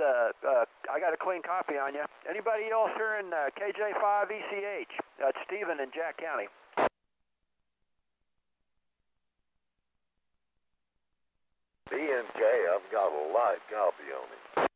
I got a clean copy on you. Anybody else here in KJ5ECH? That's Stephen in Jack County. BNK, I've got a live copy on him.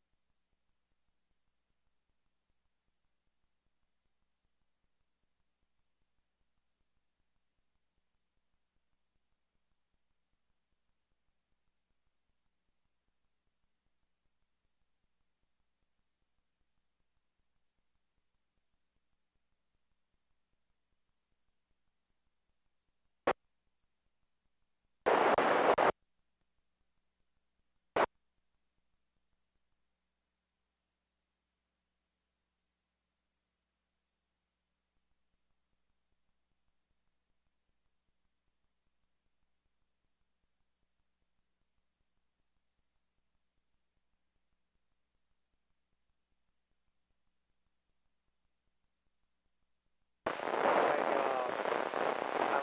I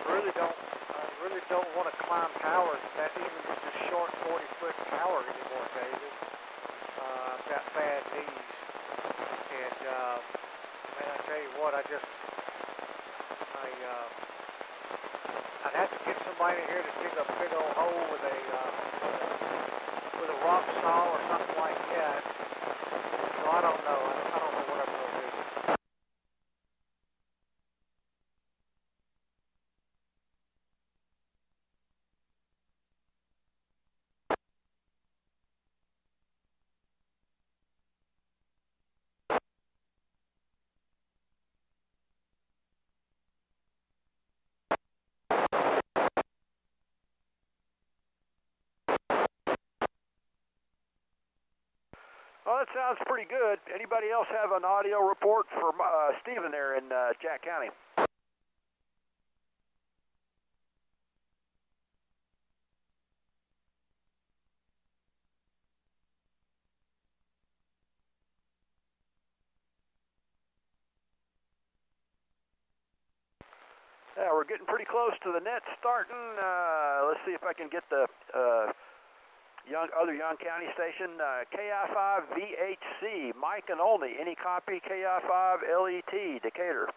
really don't want to climb towers, that even just a short 40-foot tower anymore, David. I've got bad knees, and man, I tell you what, I'd have to get somebody in here to dig a big old hole with a rock saw or something like that. So I don't know. I don't know what I'm going to do. Well, that sounds pretty good. Anybody else have an audio report for Stephen there in Jack County? Yeah, we're getting pretty close to the net starting. Let's see if I can get the other Young County station, KI5VHC, Mike and only. Any copy, KI5LET, Decatur.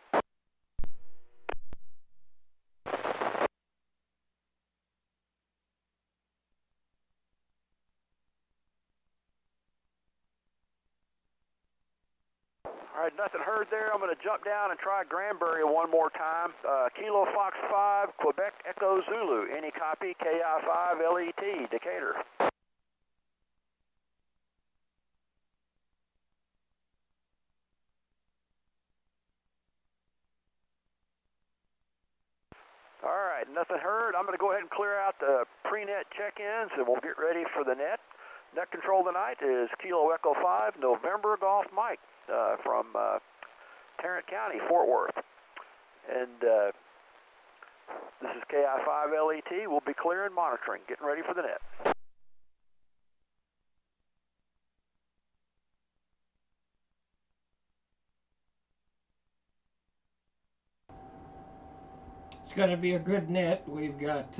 All right, nothing heard there. I'm going to jump down and try Granbury one more time. Kilo Fox 5, Quebec Echo Zulu. Any copy, KI5LET, Decatur. All right, nothing heard. I'm going to go ahead and clear out the pre-net check-ins, and we'll get ready for the net. Net control tonight is Kilo Echo 5, November Golf Mike from Tarrant County, Fort Worth. And this is KI5LET. We'll be clearing, monitoring, getting ready for the net. It's going to be a good net. We've got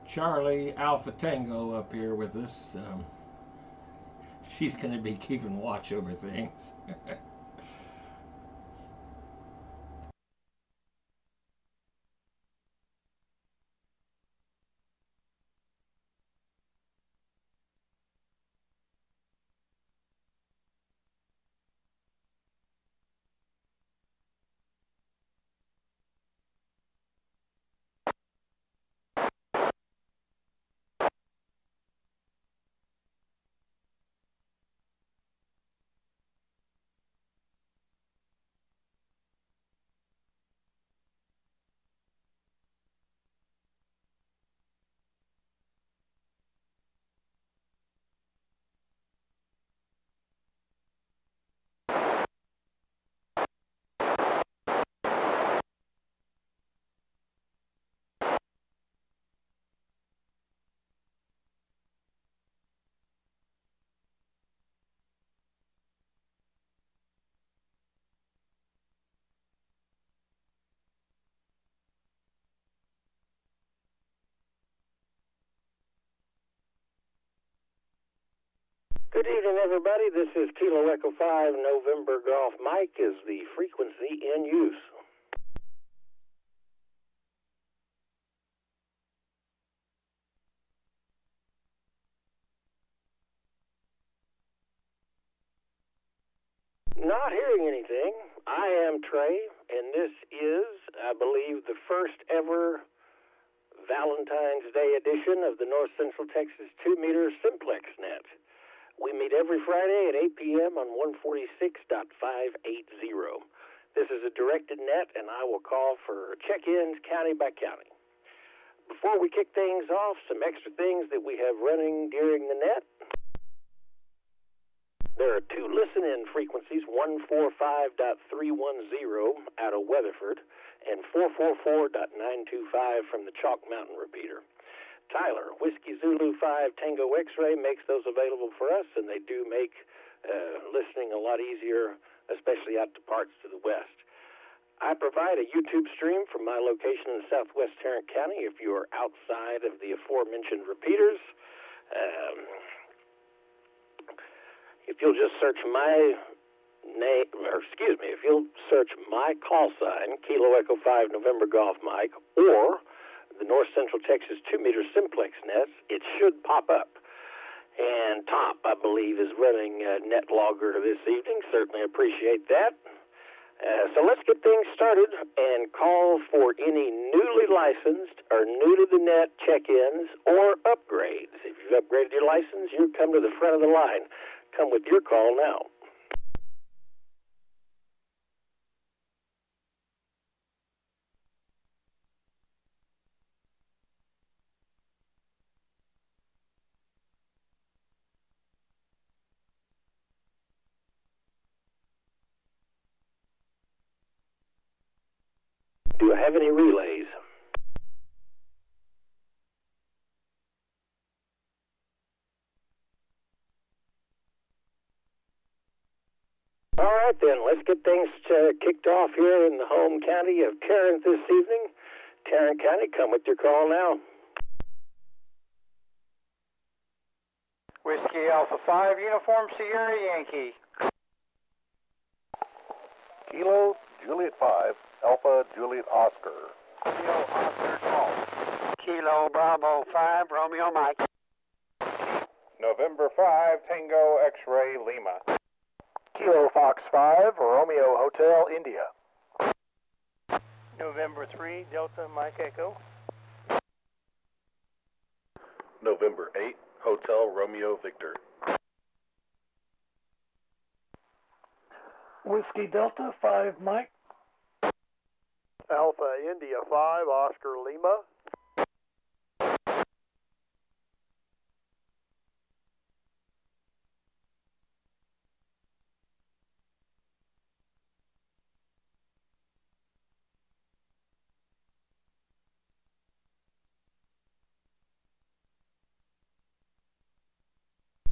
Charlie Alpha Tango up here with us. She's going to be keeping watch over things. Good evening, everybody. This is Kilo Echo 5 November Golf Mike is the frequency in use. Not hearing anything. I am Trey, and this is, I believe, the first ever Valentine's Day edition of the North Central Texas 2-meter Simplex net. We meet every Friday at 8 p.m. on 146.580. This is a directed net, and I will call for check-ins county by county. Before we kick things off, some extra things that we have running during the net. There are two listen-in frequencies, 145.310 out of Weatherford and 444.925 from the Chalk Mountain repeater. Tyler, Whiskey Zulu 5 Tango X-Ray makes those available for us, and they do make listening a lot easier, especially out to parts to the west. I provide a YouTube stream from my location in southwest Tarrant County if you are outside of the aforementioned repeaters. If you'll just search my name, if you'll search my call sign, Kilo Echo 5 November Golf Mike, or the North Central Texas 2-meter Simplex nets, it should pop up. And Top, I believe, is running net logger this evening. Certainly appreciate that. So let's get things started and call for any newly licensed or new to the net check-ins or upgrades. If you've upgraded your license, you come to the front of the line. Come with your call now. Do I have any relays? All right, then, let's get things kicked off here in the home county of Tarrant this evening. Tarrant County, come with your call now. Whiskey Alpha 5, Uniform Sierra Yankee. Kilo Juliet 5, Alpha Juliet Oscar. Romeo Oscar Golf. Kilo Bravo 5, Romeo Mike. November 5, Tango X-Ray Lima. Kilo Fox 5, Romeo Hotel India. November 3, Delta Mike Echo. November 8, Hotel Romeo Victor. Whiskey Delta 5 Mike. Alpha India 5, Oscar Lima.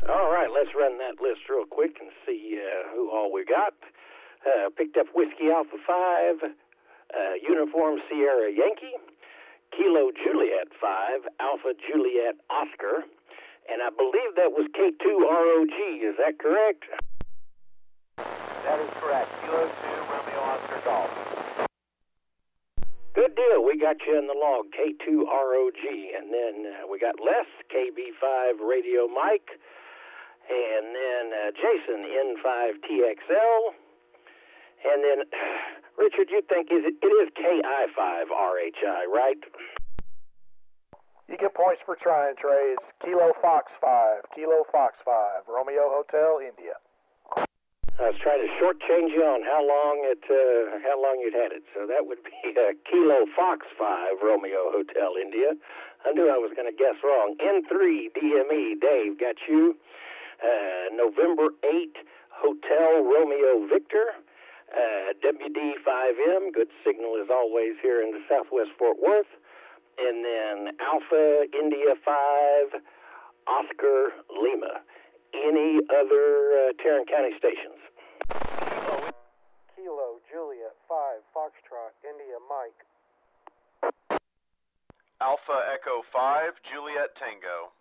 All right, let's run that list real quick and see who all we got. Picked up Whiskey Alpha 5, Uniform Sierra Yankee, Kilo Juliet 5, Alpha Juliet Oscar, and I believe that was K2ROG, is that correct? That is correct. Kilo 2, Romeo Oscar Golf. Good deal, we got you in the log, K2ROG, and then we got Les, KB5 Radio Mike, and then Jason, N5TXL, and then Richard, you think it is KI5RHI, right? You get points for trying, Trey. It's Kilo Fox 5, Romeo Hotel India. I was trying to shortchange you on how long you'd had it. So that would be Kilo Fox 5, Romeo Hotel India. I knew I was going to guess wrong. N3 DME, Dave, got you. November 8, Hotel Romeo Victor. WD5M, good signal as always here in the southwest Fort Worth. And then Alpha India 5, Oscar Lima. Any other Tarrant County stations? Kilo Juliet 5, Foxtrot, India Mike. Alpha Echo 5, Juliet Tango.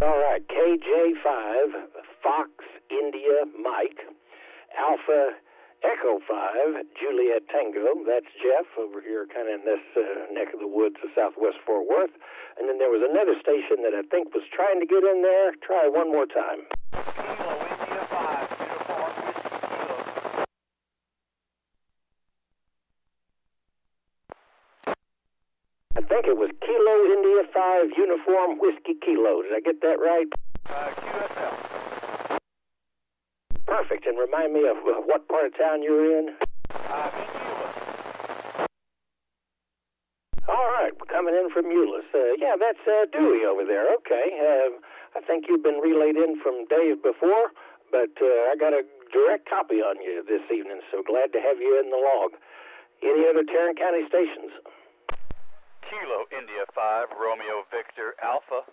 All right, KJ5, Fox India Mike, Alpha Echo 5, Juliet Tango. That's Jeff over here kind of in this neck of the woods of southwest Fort Worth. And then there was another station that I think was trying to get in there. Try one more time. Kilo India 5, uniform whiskey kilo. I think it was Kilo India 5 uniform whiskey kilo. Did I get that right? QSL. Perfect. And remind me of what part of town you're in? Euless. All right, we're coming in from Euless. Yeah, that's Dewey over there. Okay. I think you've been relayed in from Dave before, but I got a direct copy on you this evening, so glad to have you in the log. Any other Tarrant County stations? Kilo India 5, Romeo Victor Alpha.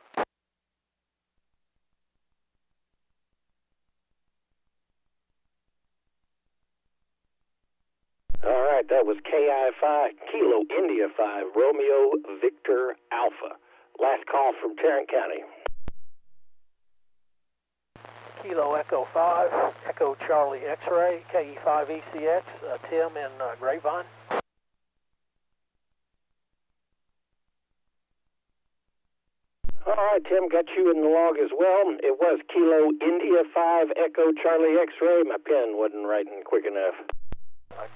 All right, that was KI5, Kilo India 5, Romeo Victor Alpha. Last call from Tarrant County. Kilo Echo 5, Echo Charlie X-Ray, KE5ECX, Tim in Grapevine. All right, Tim, got you in the log as well. It was Kilo India 5, Echo Charlie X-Ray. My pen wasn't writing quick enough.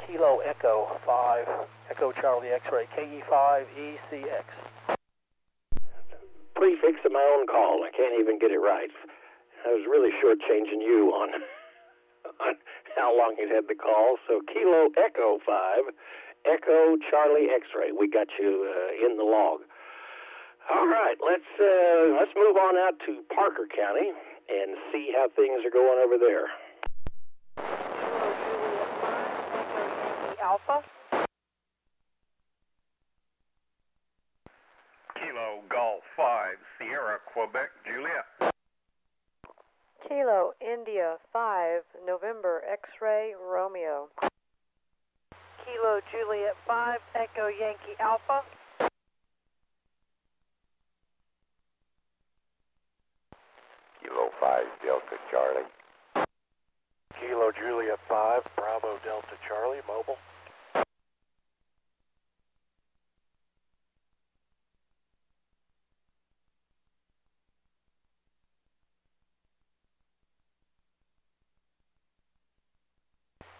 Kilo Echo 5, Echo Charlie X-Ray, KE5ECX. Prefix of my own call. I can't even get it right. I was really shortchanging you on how long you'd had the call. So Kilo Echo 5, Echo Charlie X-Ray. We got you in the log. All right, let's move on out to Parker County and see how things are going over there. Alpha. Kilo Golf 5, Sierra Quebec Juliet. Kilo India 5, November X-Ray Romeo. Kilo Juliet 5, Echo Yankee Alpha. Kilo 5, Delta Charlie. Kilo Juliet 5, Bravo Delta Charlie, mobile.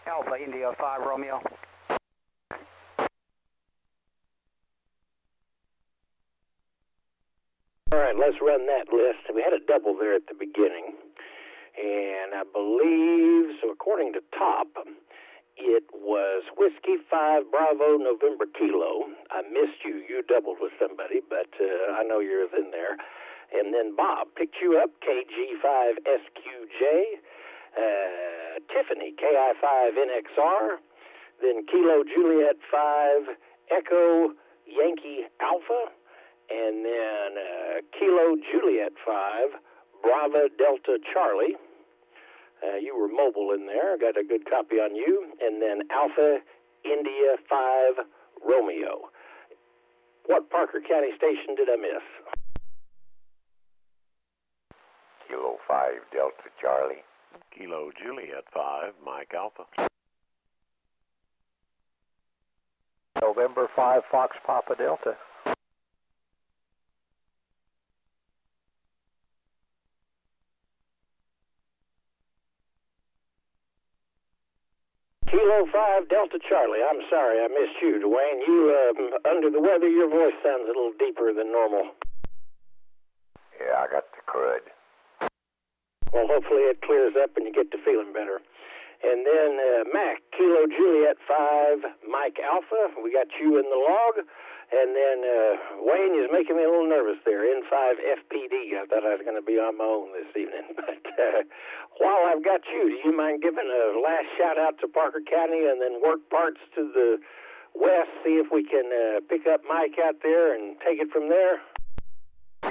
Alpha India 5 Romeo. All right, let's run that list. We had a double there at the beginning. And I believe, so according to Top, it was Whiskey 5 Bravo November Kilo. I missed you. You doubled with somebody, but I know yours in there. And then Bob picked you up, KG5 SQJ. Tiffany, KI5NXR, then Kilo Juliet 5, Echo Yankee Alpha, and then Kilo Juliet 5, Bravo Delta Charlie. You were mobile in there, got a good copy on you, and then Alpha India 5, Romeo. What Parker County station did I miss? Kilo 5, Delta Charlie. Kilo Juliet 5, Mike Alpha. November 5, Fox Papa Delta. Kilo 5, Delta Charlie. I'm sorry I missed you, Dwayne. You under the weather, your voice sounds a little deeper than normal. Yeah, I got the crud. Well, hopefully it clears up and you get to feeling better. And then Mac, Kilo Juliet 5, Mike Alpha. We got you in the log. And then Wayne is making me a little nervous there. N5 FPD. I thought I was going to be on my own this evening. But while I've got you, do you mind giving a last shout out to Parker County and then work parts to the west, see if we can pick up Mike out there and take it from there?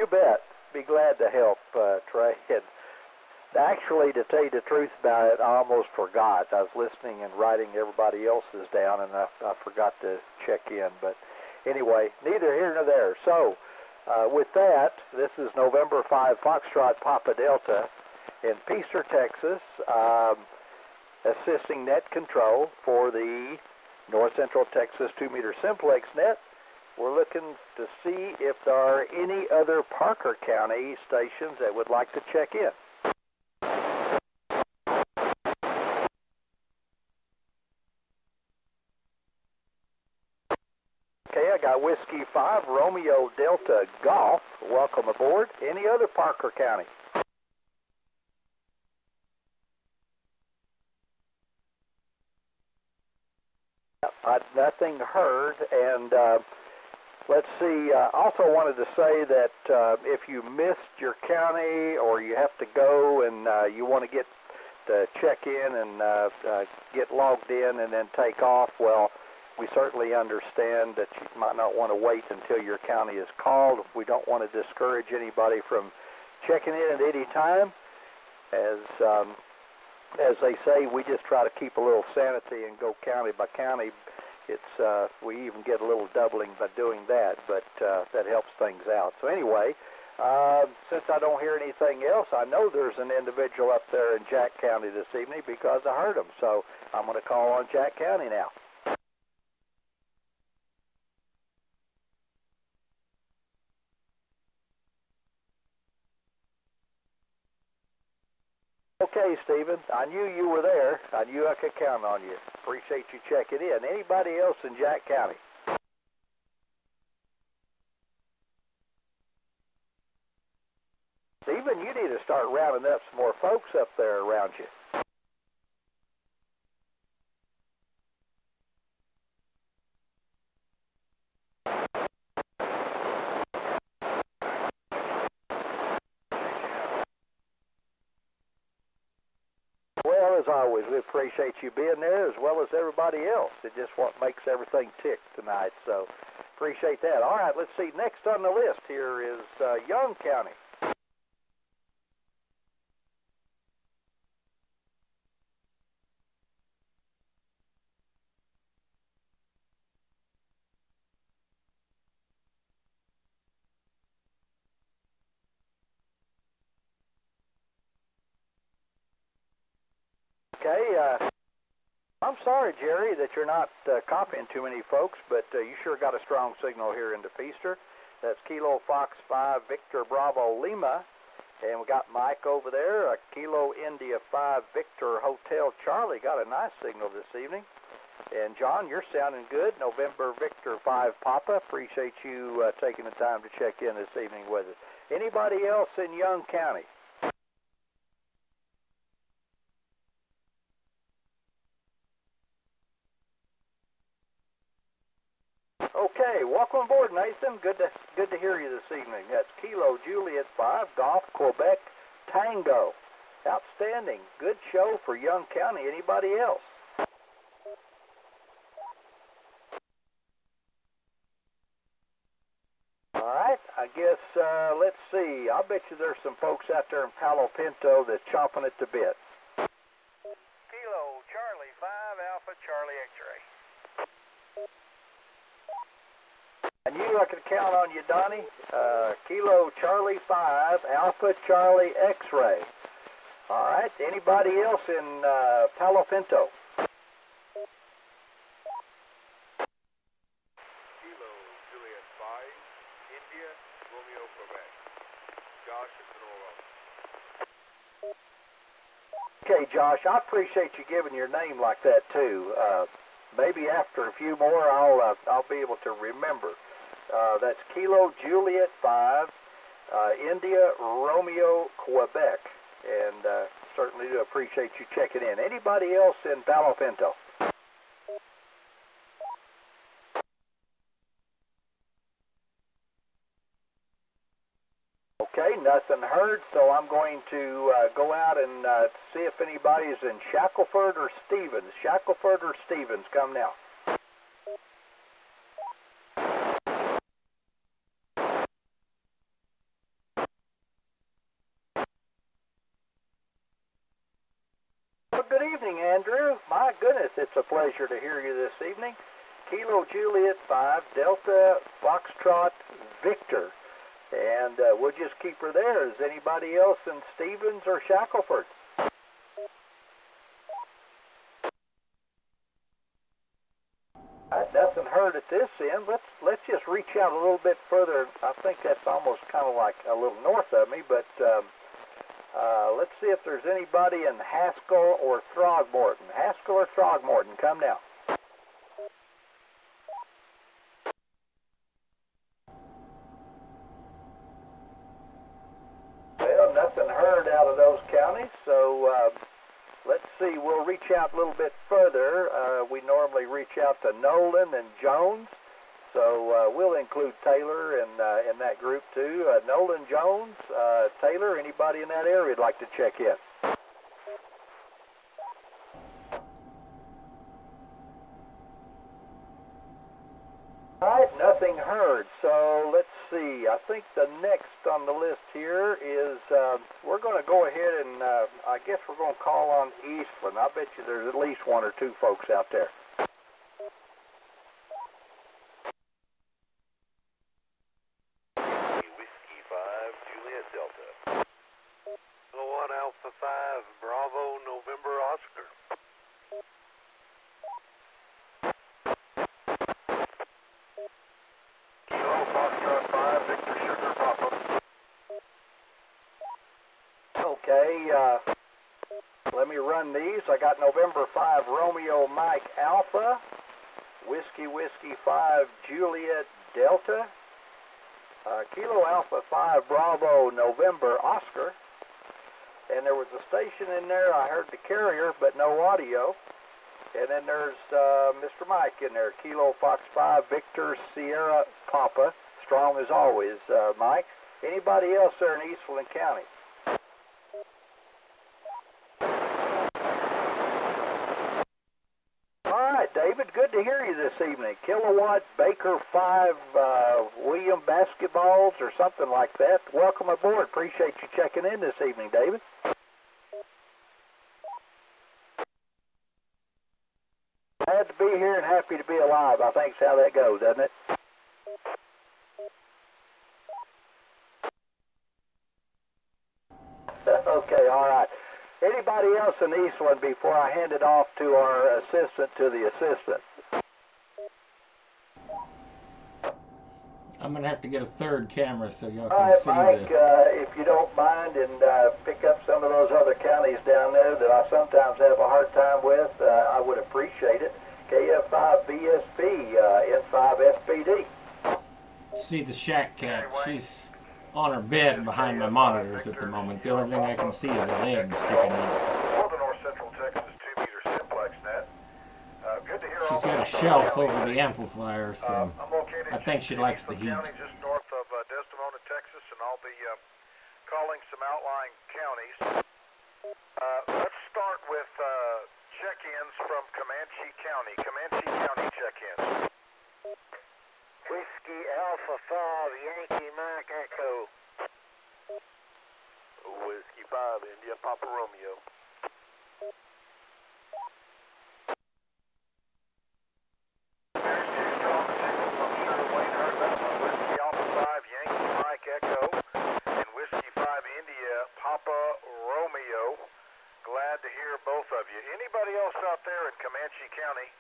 You bet. Be glad to help, Trey. Actually, to tell you the truth about it, I almost forgot. I was listening and writing everybody else's down, and I forgot to check in. But anyway, neither here nor there. So, With that, this is November 5 Foxtrot Papa Delta in Peaster, Texas, assisting net control for the North Central Texas 2-meter Simplex net. We're looking to see if there are any other Parker County stations that would like to check in. Okay, I got Whiskey 5, Romeo Delta Golf. Welcome aboard. Any other Parker County? Nothing heard, and let's see. Also wanted to say that if you missed your county or you have to go and you want to get to check in and get logged in and then take off, well, we certainly understand that you might not want to wait until your county is called. We don't want to discourage anybody from checking in at any time. As they say, we just try to keep a little sanity and go county by county. It's we even get a little doubling by doing that, but that helps things out. So anyway, since I don't hear anything else, I know there's an individual up there in Jack County this evening because I heard him. So I'm going to call on Jack County now. Okay, Stephen, I knew you were there. I knew I could count on you. Appreciate you checking in. Anybody else in Jack County? Stephen, you need to start rounding up some more folks up there around you. Well, as always, we appreciate you being there as well as everybody else. It's just what makes everything tick tonight, so appreciate that. All right, let's see. Next on the list here is Young County. Okay, I'm sorry, Jerry, that you're not copying too many folks, but you sure got a strong signal here into Feaster. That's Kilo Fox 5 Victor Bravo Lima, and we got Mike over there. Kilo India 5 Victor Hotel Charlie got a nice signal this evening. And John, you're sounding good. November Victor 5 Papa. Appreciate you taking the time to check in this evening with us. Anybody else in Young County? Okay, welcome aboard, Nathan. Good to hear you this evening. That's Kilo Juliet 5 Golf Quebec Tango. Outstanding. Good show for Young County. Anybody else? All right, I guess, let's see. I'll bet you there's some folks out there in Palo Pinto that's chomping at the bit. Kilo Charlie 5 Alpha Charlie X-ray. I knew I could count on you, Donnie. Kilo Charlie 5 Alpha Charlie X-ray. All right, anybody else in Palo Pinto? Kilo Juliet 5 India Romeo Quebec. Josh is in Okay, Josh, I appreciate you giving your name like that too. Maybe after a few more, I'll be able to remember. That's Kilo Juliet 5 India Romeo Quebec, and certainly do appreciate you checking in. Anybody else in Palo Pinto? Okay, nothing heard, so I'm going to go out and see if anybody's in Shackelford or Stevens. Shackelford or Stevens, come now. Well, good evening, Andrew. My goodness, it's a pleasure to hear you this evening. Kilo Juliet 5 Delta Foxtrot Victor. And we'll just keep her there. Is anybody else in Stevens or Shackleford? Nothing heard at this end. Let's just reach out a little bit further. I think that's almost kind of like a little north of me, but let's see if there's anybody in Haskell or Throgmorton. Haskell or Throgmorton, come now. Well, nothing heard out of those counties, so let's see. We'll reach out a little bit further. We normally reach out to Nolan and Jones, so we'll include Taylor in that group too. Nolan, Jones, Taylor, anybody in that area would like to check in? All right, nothing heard. So let's see. I think the next on the list here is we're going to go ahead and I guess we're going to call on Eastland. I bet you there's at least one or two folks out there. Whiskey 5, Juliet Delta. 1 Alpha 5, Bravo, November, Oscar. Kilo Foxtrot 5, Victor Sugar Papa. Okay, let me run these. I got November 5, Romeo Mike Alpha, Whiskey 5, Juliet Delta, Kilo Alpha 5, Bravo, November, Oscar, and there was a station in there. I heard the carrier, but no audio. And then there's Mr. Mike in there, Kilo Fox 5, Victor Sierra Papa, strong as always, Mike. Anybody else there in Eastland County? All right, David, good to hear you this evening. Kilowatt Baker 5 William basketballs or something like that. Welcome aboard. Appreciate you checking in this evening, David. Glad to be here and happy to be alive. I think's how that goes, doesn't it? Okay, all right. Anybody else in Eastland before I hand it off to our assistant to the assistant? I'm going to have to get a third camera so y'all All can right, see Mike, if you don't mind, and pick up some of those other counties down there that I sometimes have a hard time with, I would appreciate it. KF5BSP, N5SPD. See the shack cat. She's on her bed behind my monitors at the moment. The only thing I can see is a leg sticking out. For the North Central Texas 2-meter Simplex net. Good to hear She's got a shelf over the amplifier, so I'm located I think she likes the heat. County, just north of Desdemona, Texas, and I'll be calling some outlying counties. Let's start with check-ins from Comanche County. Comanche County check-ins. Whiskey Alpha 5, Yankee Mike Echo. Whiskey 5, India, Papa Romeo. Whiskey Alpha 5, Yankee Mike Echo, and Whiskey 5, India, Papa Romeo. Glad to hear both of you. Anybody else out there in Comanche County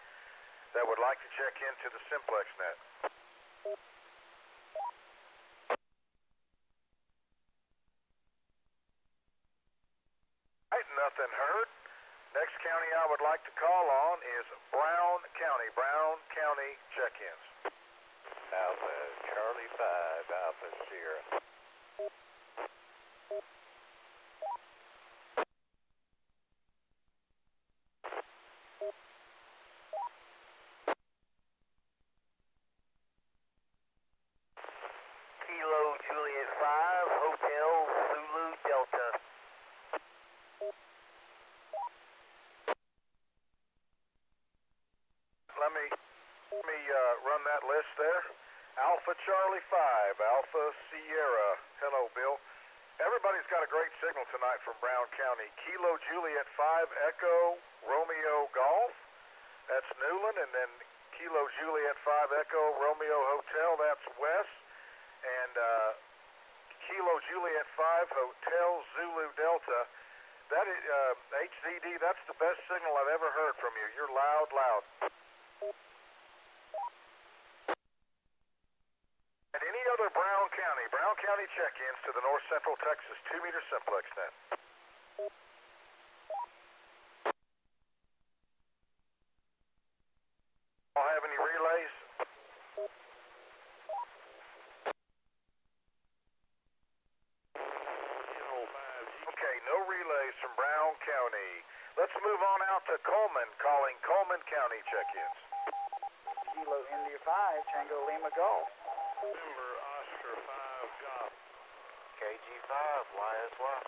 that would like to check into the Simplex net? Right, nothing heard. Next county I would like to call on is Brown County. Brown County check-ins. Alpha Charlie 5, Alpha Sierra. Kilo Juliet 5, Hotel Zulu Delta. Let me run that list there. Alpha Charlie 5, Alpha Sierra. Hello, Bill. Everybody's got a great signal tonight from Brown County. Kilo Juliet 5, Echo Romeo Golf. That's Newland. And then Kilo Juliet 5, Echo Romeo Hotel. That's Wes. And Kilo Juliet 5, Hotel Zulu Delta. That is, HZD, that's the best signal I've ever heard from you. You're loud, loud. And any other Brown County check-ins to the North Central Texas 2-meter Simplex net. All have any relays? Okay, no relays from Brown County. Let's move on out to Coleman, calling Coleman County check-ins. Kilo India 5, Tango Lima Golf. November Oscar 5 Golf. KG5, YSY.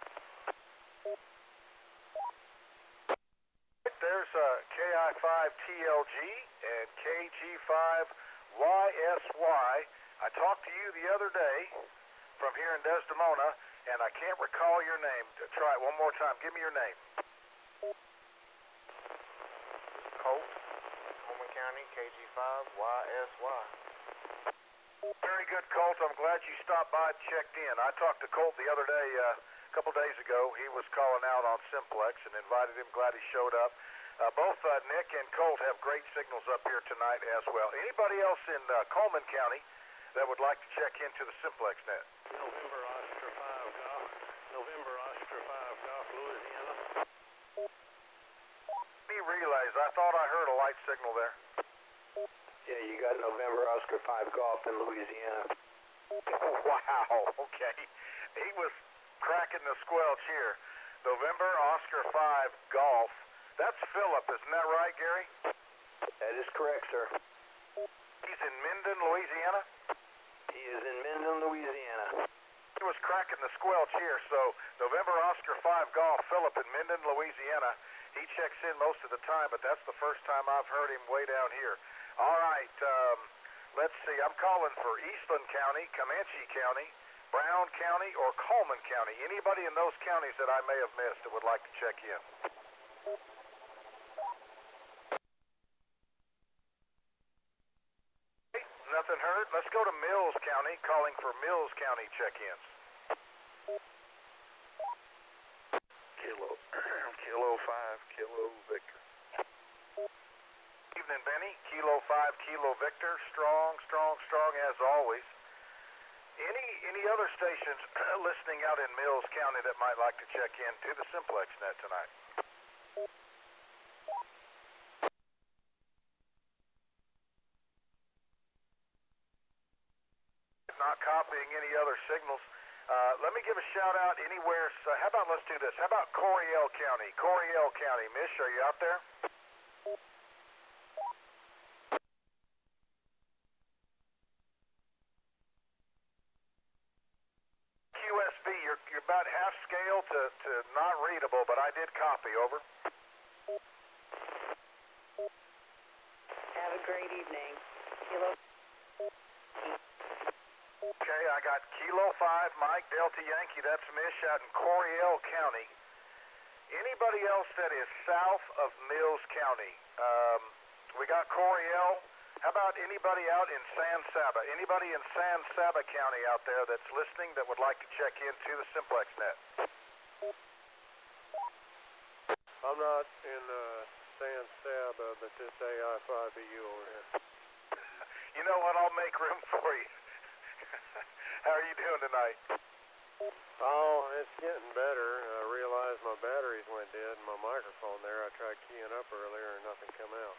There's KI5 TLG and KG5YSY. I talked to you the other day from here in Desdemona, and I can't recall your name. Try it one more time. Give me your name. Colt, Coleman County, KG5YSY. Very good, Colt. I'm glad you stopped by and checked in. I talked to Colt the other day, a couple days ago. He was calling out on Simplex and invited him. Glad he showed up. Both Nick and Colt have great signals up here tonight as well. Anybody else in Coleman County that would like to check into the Simplex net? November Oscar 5 Golf. November Oscar 5 Golf, Louisiana. Any relays? I thought I heard a light signal there. Yeah, you got November Oscar 5 Golf in Louisiana. Wow, okay. He was cracking the squelch here. November Oscar 5 Golf. That's Philip, isn't that right, Gary? That is correct, sir. He's in Minden, Louisiana? He is in Minden, Louisiana. He was cracking the squelch here, so November Oscar 5 Golf, Philip in Minden, Louisiana. He checks in most of the time, but that's the first time I've heard him way down here. All right, let's see. I'm calling for Eastland County, Comanche County, Brown County, or Coleman County. Anybody in those counties that I may have missed that would like to check in? Nothing heard. Let's go to Mills County, calling for Mills County check-ins. Kilo 5, Kilo Victor. Evening, Benny. Kilo 5, Kilo Victor. Strong as always. Any other stations listening out in Mills County that might like to check in to the Simplex net tonight? Not copying any other signals. Let me give a shout out anywhere. So how about let's do this? How about Coryell County? Coryell County. Mish, are you out there? QSB, you're about half scale to not readable, but I did copy. Over. Have a great evening. Kilo. Okay, I got Kilo 5, Mike, Delta Yankee. That's Mish out in Coryell County. Anybody else that is south of Mills County? We got Coryell. How about anybody out in San Saba? Anybody in San Saba County out there that's listening that would like to check into the Simplex net? I'm not in San Saba, but this AI5BU over here. You know what? I'll make room for you. How are you doing tonight? Oh, it's getting better. I realized my batteries went dead in my microphone there. I tried keying up earlier and nothing come out.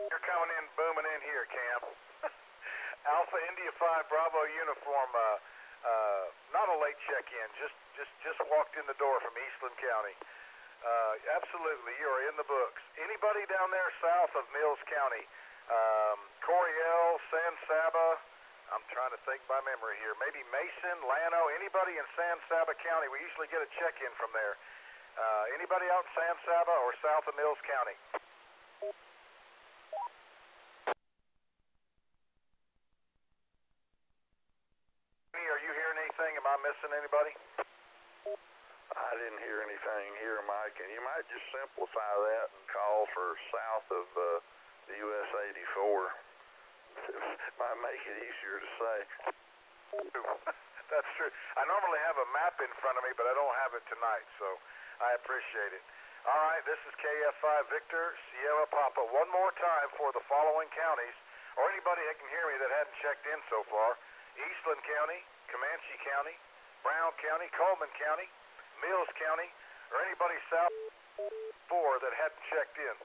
You're coming in, booming in here, Cam. Alpha India 5 Bravo uniform. Not a late check-in. Just walked in the door from Eastland County. Absolutely, you are in the books. Anybody down there south of Mills County? Coryell, San Saba. I'm trying to think by memory here. Maybe Mason, Llano, anybody in San Saba County. We usually get a check-in from there. Anybody out in San Saba or south of Mills County? Are you hearing anything? Am I missing anybody? I didn't hear anything here, Mike, and you might just simplify that and call for south of the US 84. Might make it easier to say. That's true. I normally have a map in front of me, but I don't have it tonight, so I appreciate it. All right, this is KF5 Victor, Sierra Papa. One more time for the following counties, or anybody that can hear me that hadn't checked in so far. Eastland County, Comanche County, Brown County, Coleman County, Mills County, or anybody south 4 that hadn't checked in.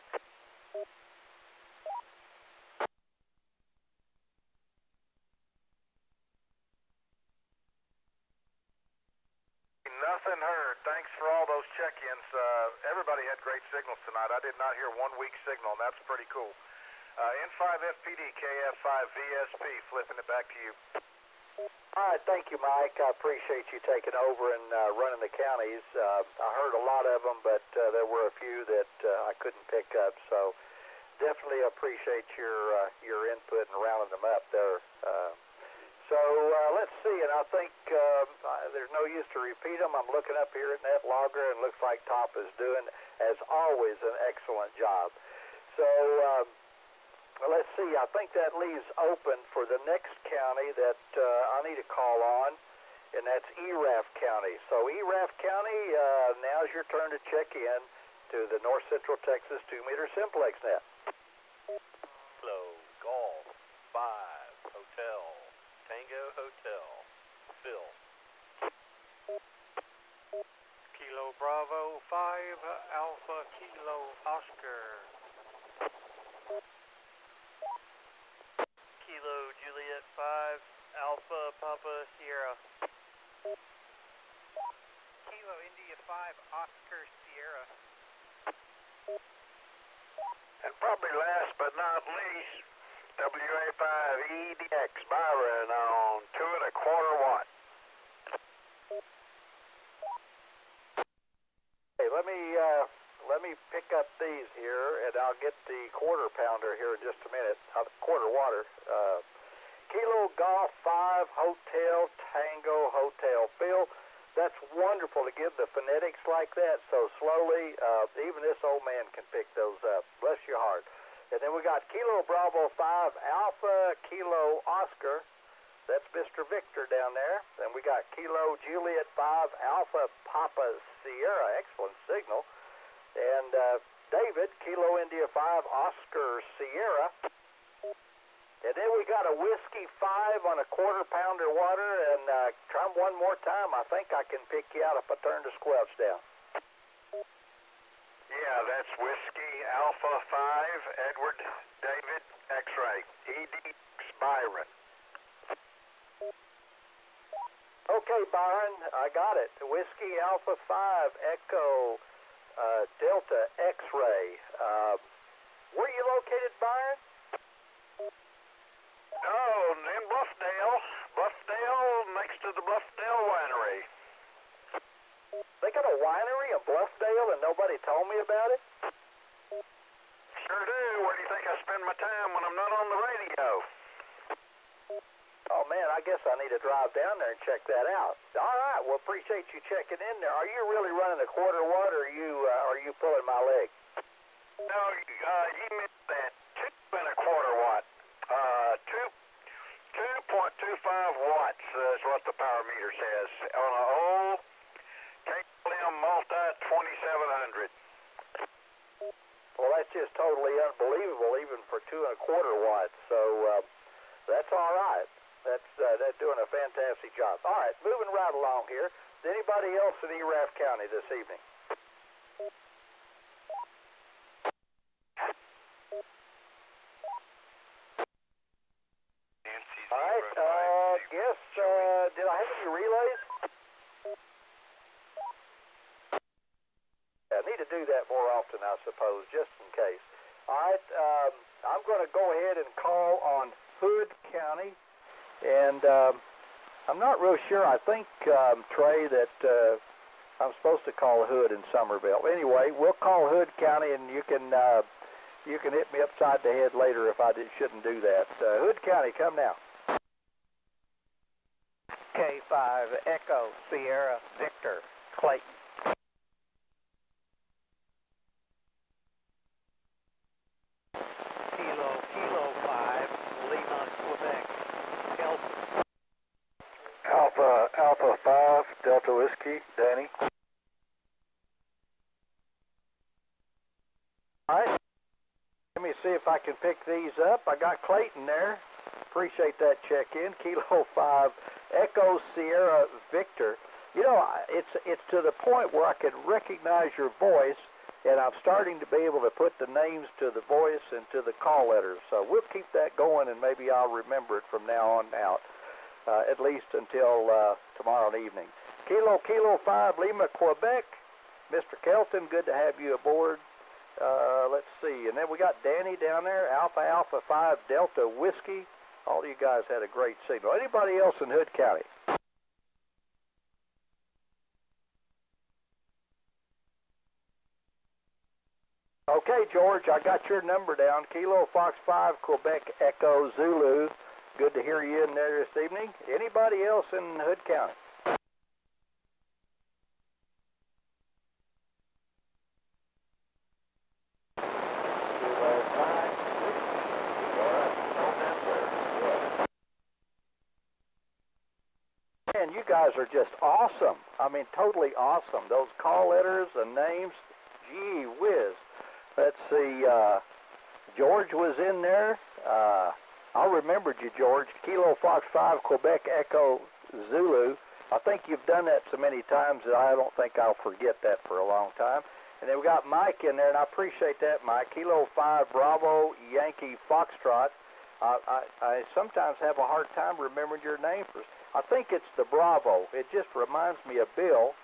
Nothing heard. Thanks for all those check-ins. Everybody had great signals tonight. I did not hear one weak signal, and that's pretty cool. N5FPD, KF5 VSP, flipping it back to you. All right, thank you, Mike. I appreciate you taking over and running the counties. I heard a lot of them, but there were a few that I couldn't pick up. So definitely appreciate your input and rounding them up there. So let's see, and I think there's no use to repeat them. I'm looking up here at NetLogger, and it looks like Top is doing, as always, an excellent job. So let's see, I think that leaves open for the next county that I need to call on, and that's ERAF County. So ERAF County, now's your turn to check in to the North Central Texas 2-meter Simplex net. Hello, Golf 5 Hotel Tango Hotel Phil. Kilo Bravo 5 Alpha Kilo Oscar. Kilo Juliet 5 Alpha Papa Sierra. Kilo India 5 Oscar Sierra. And probably last but not least, WA5EDX Byron on 2 1/4 watt. Hey, let me pick up these here, and I'll get the quarter pounder here in just a minute. Quarter water. Kilo Golf 5 Hotel Tango Hotel. Phil, that's wonderful to give the phonetics like that so slowly. Even this old man can pick those up. Bless your heart. And then we got Kilo Bravo 5 Alpha Kilo Oscar. That's Mr. Victor down there. Then we got Kilo Juliet 5 Alpha Papa Sierra. Excellent signal. And David, Kilo India 5 Oscar Sierra. And then we got a Whiskey 5 on a quarter pounder water. And try them one more time. I think I can pick you out if I turn the squelch down. Yeah, that's Whiskey Alpha 5 Edward David X-ray EDX Byron. Okay, Byron, I got it. Whiskey Alpha 5 Echo Delta X-ray. Where are you located, Byron? Oh, in Bluffdale. Bluffdale, next to the Bluffdale Winery. They got a winery in Bluffdale and nobody told me about it? Sure do. Where do you think I spend my time when I'm not on the radio? Oh, man, I guess I need to drive down there and check that out. All right, well, appreciate you checking in there. Are you really running a quarter watt, or are you pulling my leg? No, you missed that. 2 1/4 watt. 2.25 watts is what the power meter says on an old KLM Multi 2700. Well, that's just totally unbelievable, even for 2 1/4 watts. So that's all right. That's doing a fantastic job. All right, moving right along here. Is anybody else in ERAF County this evening? All right, did I have any relays? I need to do that more often, I suppose, just in case. All right, I'm going to go ahead and call on Hood County, and I'm not real sure. I think, Trey, that I'm supposed to call Hood in Somerville. Anyway, we'll call Hood County, and you can hit me upside the head later if I shouldn't do that. Hood County, come now. K5 Echo Sierra Victor Clayton. Kilo 5 Lima Quebec Kelvin. Alpha Alpha 5, Delta Whiskey, Danny. All right. Let me see if I can pick these up. I got Clayton there. Appreciate that check-in. Kilo 5, Echo Sierra Victor. You know, it's to the point where I can recognize your voice, and I'm starting to be able to put the names to the voice and to the call letters. So we'll keep that going, and maybe I'll remember it from now on out, at least until tomorrow evening. Kilo 5, Lima, Quebec. Mr. Kelton, good to have you aboard. Let's see, and then we got Danny down there, Alpha 5, Delta Whiskey. All you guys had a great signal. Anybody else in Hood County? Okay, George, I got your number down. Kilo Fox 5, Quebec Echo Zulu. Good to hear you in there this evening. Anybody else in Hood County? Man, you guys are just awesome. I mean, totally awesome. Those call letters and names, gee whiz. Let's see, George was in there. I remembered you, George. Kilo Fox 5, Quebec Echo Zulu. I think you've done that so many times that I don't think I'll forget that for a long time. And then we got Mike in there, and I appreciate that, Mike. Kilo 5, Bravo Yankee Foxtrot. I sometimes have a hard time remembering your name. I think it's the Bravo. It just reminds me of Bill.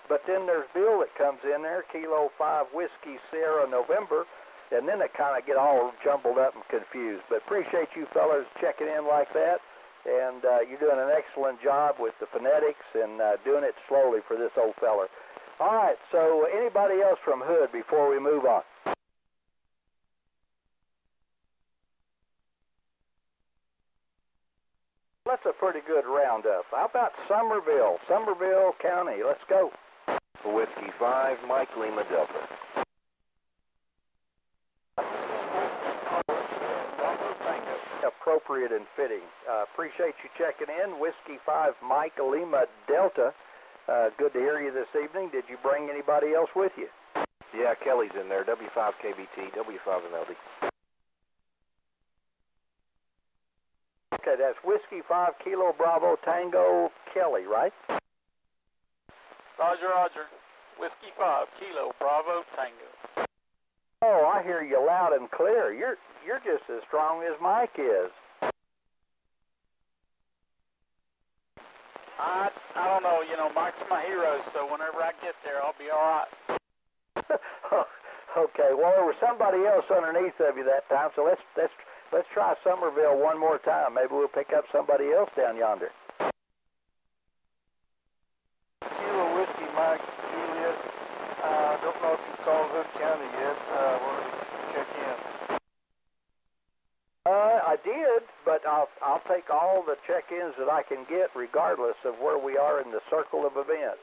But then there's Bill that comes in there, Kilo 5, Whiskey Sierra November, and then they kind of get all jumbled up and confused. But appreciate you fellas checking in like that, and you're doing an excellent job with the phonetics and doing it slowly for this old feller. All right, so anybody else from Hood before we move on? That's a pretty good roundup. How about Somerville County? Let's go. Whiskey 5, Mike Lima Delta. Appropriate and fitting. Appreciate you checking in. Whiskey 5, Mike Lima Delta. Good to hear you this evening. Did you bring anybody else with you? Yeah, Kelly's in there. W5 KBT, W5 MLD. Okay, that's Whiskey 5, Kilo Bravo Tango Kelly, right? Roger. Whiskey 5, Kilo Bravo Tango. Oh, I hear you loud and clear. You're just as strong as Mike is. I don't know. You know, Mike's my hero, so whenever I get there, I'll be all right. Okay. Well, there was somebody else underneath of you that time, so let's try Somerville one more time. Maybe we'll pick up somebody else down yonder. Kilo Whiskey, Mike, Juliet. Don't know if you called Hood County yet. Wanted to check in. I did, but I'll take all the check-ins that I can get, regardless of where we are in the circle of events.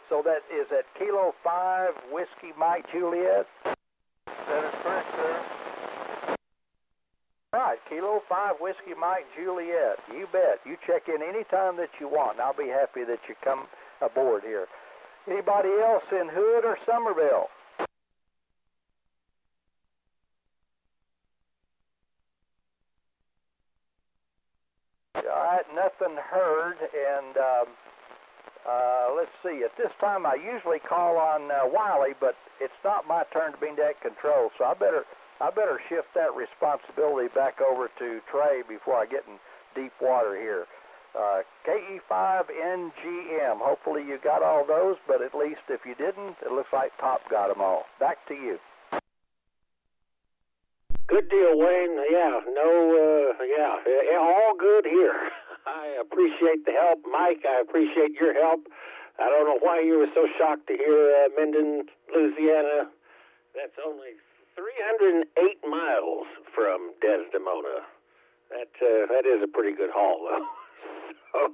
So that is at Kilo 5, Whiskey, Mike, Juliet. That is correct, sir. All right, Kilo 5, Whiskey, Mike, Juliet. You bet. You check in anytime that you want, and I'll be happy that you come aboard here. Anybody else in Hood or Somerville? All right, nothing heard, and let's see. At this time, I usually call on Wiley, but it's not my turn to be at control, so I better shift that responsibility back over to Trey before I get in deep water here. KE5NGM. Hopefully you got all those, but at least if you didn't, it looks like Top got them all. Back to you. Good deal, Wayne. All good here. I appreciate the help. Mike, I appreciate your help. I don't know why you were so shocked to hear Minden, Louisiana. That's only 308 miles from Desdemona. That is a pretty good haul, though. So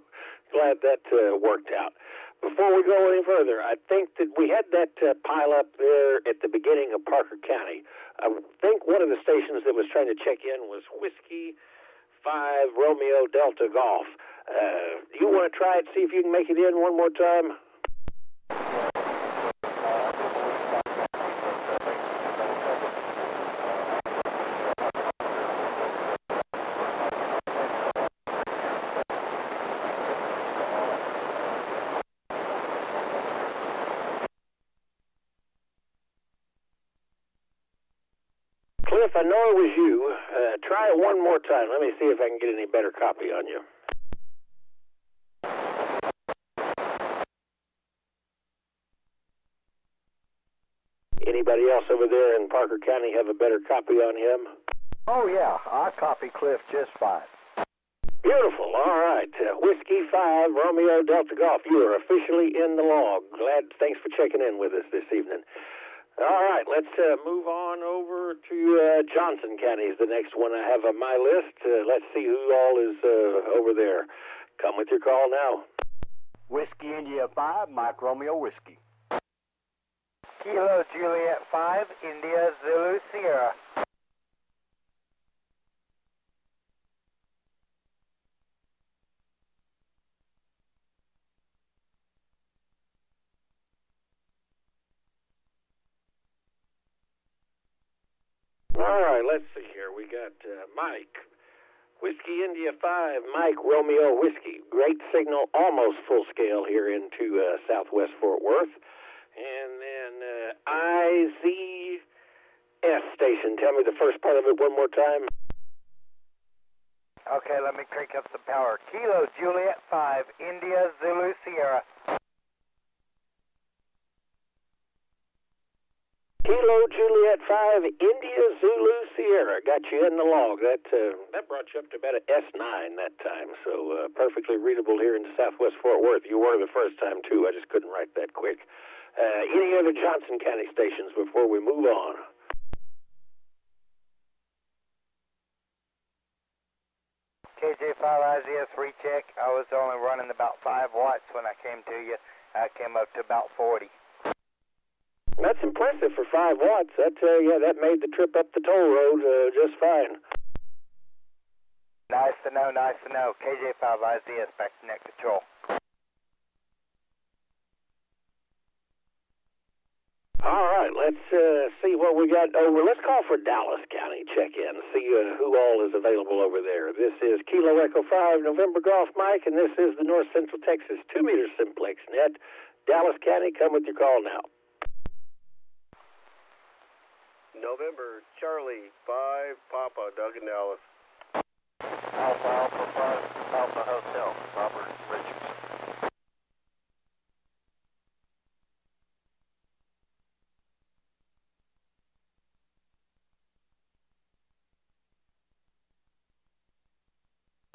glad that worked out. Before we go any further, I think that we had that pile up there at the beginning of Parker County. I think one of the stations that was trying to check in was Whiskey 5 Romeo Delta Golf. You want to try it, see if you can make it in one more time? Cliff, I know it was you. Try it one more time. Let me see if I can get any better copy on you. Anybody else over there in Parker County have a better copy on him? Oh, yeah. I copy Cliff just fine. Beautiful. All right. Whiskey 5, Romeo Delta Golf. You are officially in the log. Thanks for checking in with us this evening. All right. Let's move on over to Johnson County is the next one I have on my list. Let's see who all is over there. Come with your call now. Whiskey India 5, Mike Romeo Whiskey. Kilo Juliet 5, India Zulu Sierra. All right, let's see here. We got Mike. Whiskey India 5, Mike Romeo Whiskey. Great signal, almost full scale here into southwest Fort Worth. And then IZS station. Tell me the first part of it one more time. Okay, let me crank up the power. Kilo Juliet 5, India Zulu Sierra. Kilo Juliet 5, India Zulu Sierra. Got you in the log. That brought you up to about an S9 that time. So perfectly readable here in southwest Fort Worth. You were the first time, too. I just couldn't write that quick. Any other Johnson County stations before we move on? KJ5 IZS recheck. I was only running about 5 watts when I came to you. I came up to about 40. That's impressive for 5 watts. That made the trip up the toll road just fine. Nice to know, nice to know. KJ5 IZS back to net control. All right, let's see what we got over. Let's call for Dallas County check-in, see who all is available over there. This is Kilo Echo 5, November Golf Mike, and this is the North Central Texas 2-meter Simplex net. Dallas County, come with your call now. November Charlie 5, Papa, Doug and Dallas. Alpha 5, Alpha Hotel, Robert Richards.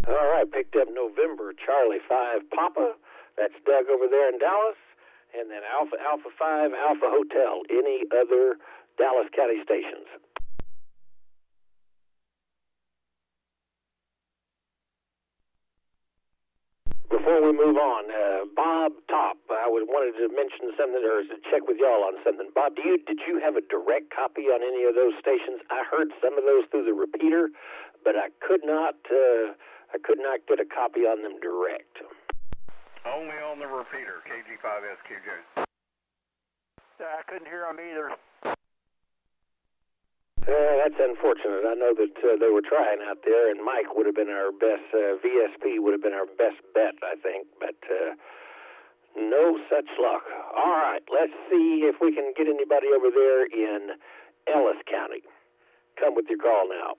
All right, picked up November Charlie 5, Papa. That's Doug over there in Dallas. And then Alpha 5, Alpha Hotel. Any other Dallas County stations? Before we move on, Bob Top, I wanted to mention something or check with y'all on something. Bob, did you have a direct copy on any of those stations? I heard some of those through the repeater, but I could not get a copy on them direct. Only on the repeater, KG5SQJ. I couldn't hear them either. That's unfortunate. I know that they were trying out there, and Mike would have been our best, VSP would have been our best bet, I think, but no such luck. All right, let's see if we can get anybody over there in Ellis County. Come with your call now.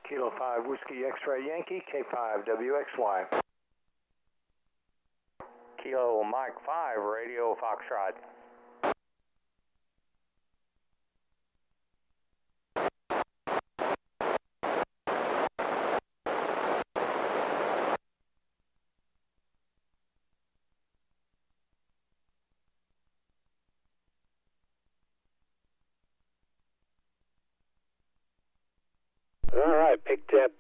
Kilo 5 Whiskey X-Ray Yankee, K5WXY. Kilo Mike 5, Radio Foxtrot. All right, picked up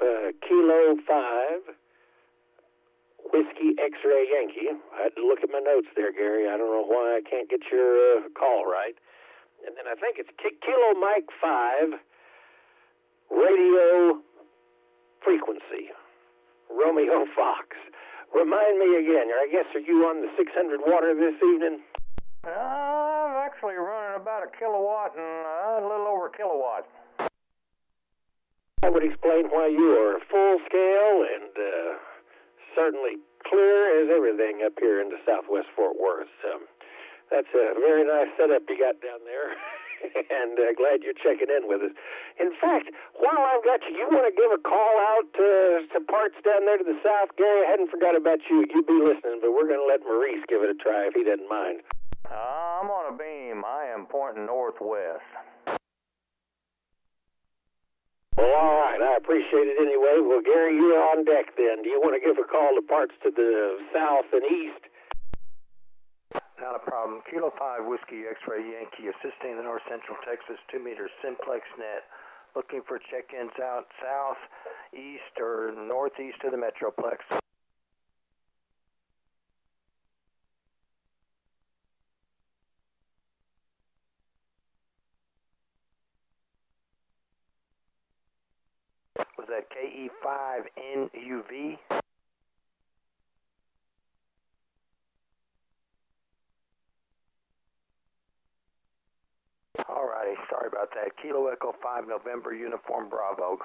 Kilo 5, Whiskey X-Ray Yankee. I had to look at my notes there, Gary. I don't know why I can't get your call right. And then I think it's Kilo Mike 5, Radio Frequency. Romeo Fox. Remind me again, I guess, are you on the 600 water this evening? I'm actually running about a kilowatt and a little over a kilowatt. That would explain why you are full scale and certainly clear as everything up here in the southwest Fort Worth. That's a very nice setup you got down there, and glad you're checking in with us. In fact, while I've got you, you want to give a call out to parts down there to the south? Gary, I hadn't forgot about you. You'd be listening, but we're going to let Maurice give it a try if he doesn't mind. I'm on a beam. I am pointing northwest. Well, all right. I appreciate it anyway. Well, Gary, you're on deck then. Do you want to give a call to parts to the south and east? Not a problem. Kilo 5 Whiskey X-Ray Yankee assisting the North Central Texas 2-meter Simplex net. Looking for check-ins out south, east, or northeast of the Metroplex. Was that KE5NUV? Alrighty, sorry about that. Kilo Echo 5 November Uniform Bravo.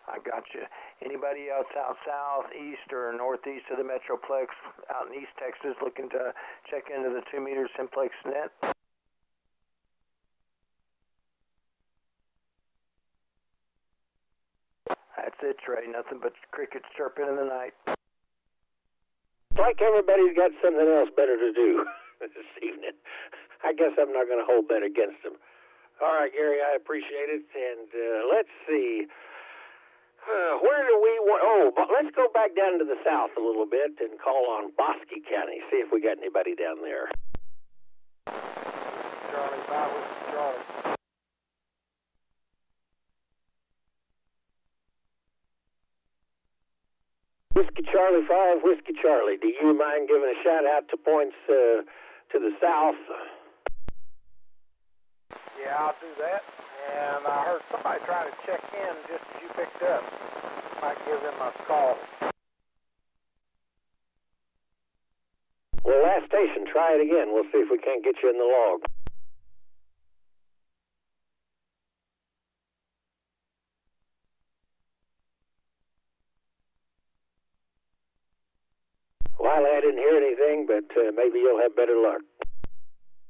I got you. Anybody else out south, east, or northeast of the Metroplex, out in East Texas, looking to check into the 2-meter Simplex net? That's it, Trey. Nothing but crickets chirping in the night. It's like everybody's got something else better to do this evening. I guess I'm not going to hold that against them. All right, Gary, I appreciate it. And let's see. Where do we want... Oh, but let's go back down to the south a little bit and call on Bosque County, see if we got anybody down there. Charlie 5 with Charlie. Whiskey Charlie 5, Whiskey Charlie. Do you mind giving a shout out to points to the south? Yeah, I'll do that. And I heard somebody trying to check in just as you picked up. Might give them a call. Well, last station, try it again. We'll see if we can't get you in the log. Well, I didn't hear anything, but maybe you'll have better luck.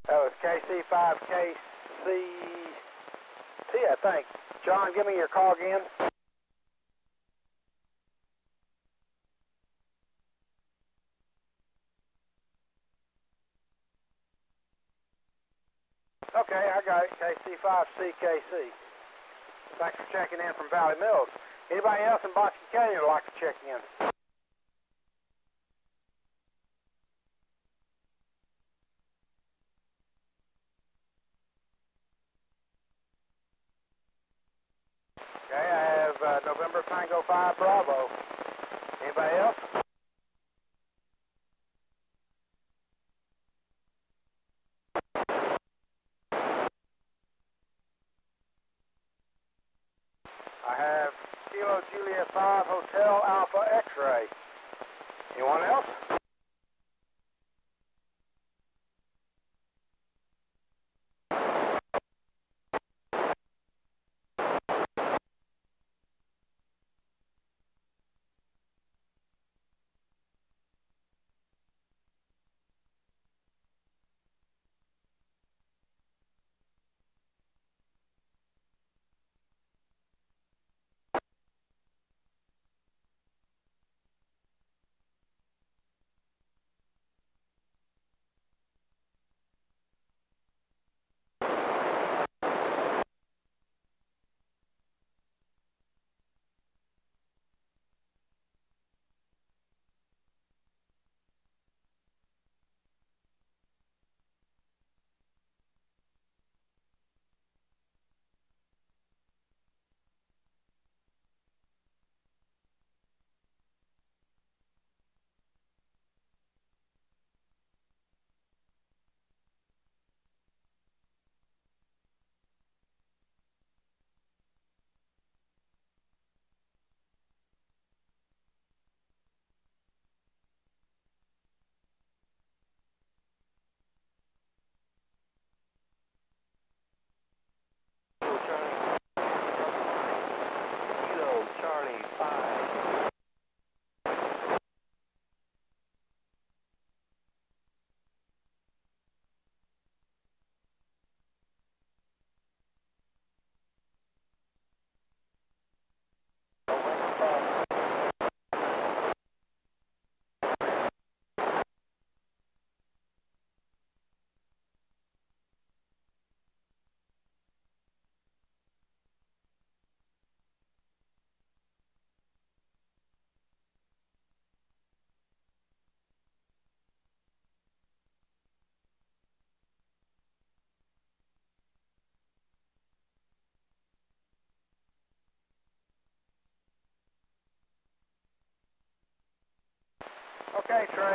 That was KC5KCT, I think. John, give me your call again. Okay, I got it. KC5CKC. Thanks for checking in from Valley Mills. Anybody else in Bosque County would like to check in? Okay, I have November Tango 5 Bravo. Anybody else? I have Kilo Juliet 5 Hotel Alpha X-Ray. Anyone else?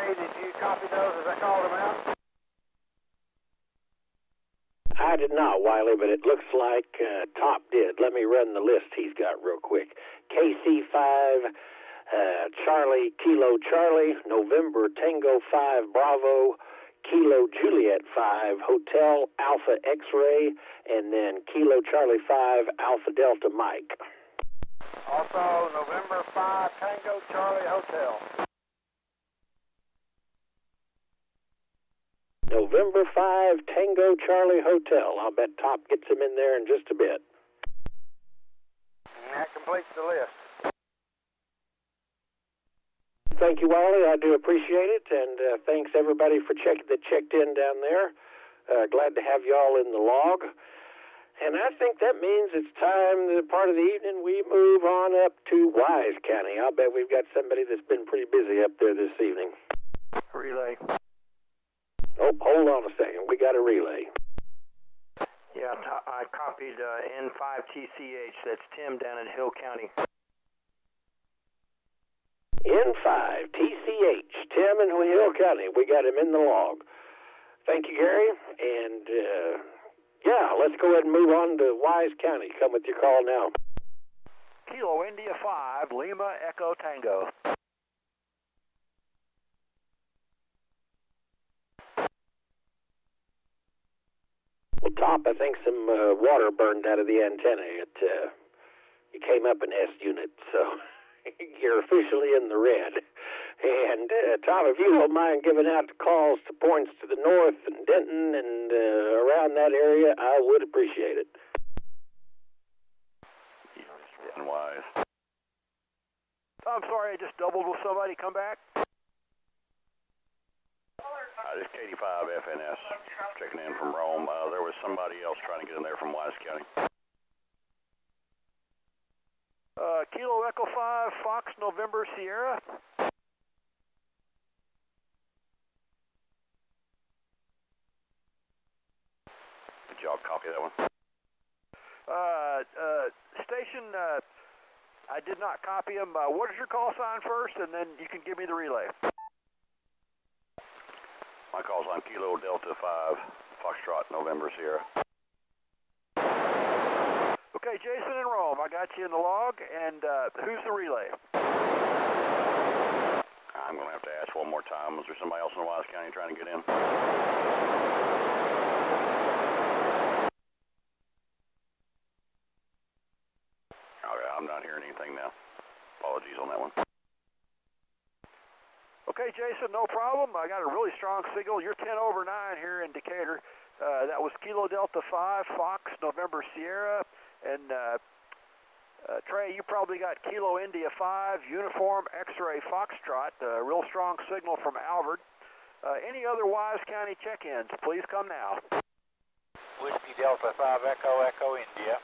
Jerry, did you copy those as I called them out? I did not, Wiley, but it looks like Top did. Let me run the list he's got real quick. KC5, Charlie, Kilo Charlie, November Tango 5, Bravo, Kilo Juliet 5, Hotel Alpha X-Ray, and then Kilo Charlie 5, Alpha Delta Mike. Also, November 5, Tango Charlie Hotel. November 5, Tango Charlie Hotel. I'll bet Top gets him in there in just a bit. And that completes the list. Thank you, Wiley. I do appreciate it, and thanks everybody for that checked in down there. Glad to have y'all in the log. And I think that means it's time, the part of the evening, we move on up to Wise County. I'll bet we've got somebody that's been pretty busy up there this evening. Relay. Oh, hold on a second. We got a relay. Yeah, I copied N5TCH. That's Tim down in Hill County. N5TCH, Tim in Hill County. We got him in the log. Thank you, Gary. And, yeah, let's go ahead and move on to Wise County. Come with your call now. Kilo India 5, Lima Echo Tango. Well, Top, I think some water burned out of the antenna. It came up an S unit, so you're officially in the red. And, Tom, if you don't mind giving out the calls to points to the north and Denton and around that area, I would appreciate it. Wise. I'm sorry, I just doubled with somebody. Come back. This is Katie 5 FNS checking in from Rome. There was somebody else trying to get in there from Wise County. Kilo Echo 5, Fox November Sierra. Did y'all copy that one? Station, I did not copy him. What is your call sign first, and then you can give me the relay. My call's on Kilo Delta 5, Foxtrot November Sierra. Okay, Jason in Rome, I got you in the log, and who's the relay? I'm going to have to ask one more time. Was there somebody else in Wise County trying to get in? Okay, I'm not hearing anything now. Apologies on that one. Okay, Jason, no problem. I got a really strong signal. You're 10 over 9 here in Decatur. That was Kilo Delta 5, Fox November Sierra, and Trey, you probably got Kilo India 5, Uniform X-Ray Foxtrot, real strong signal from Albert. Any other Wise County check-ins, please come now. Whiskey Delta 5, Echo, Echo, India.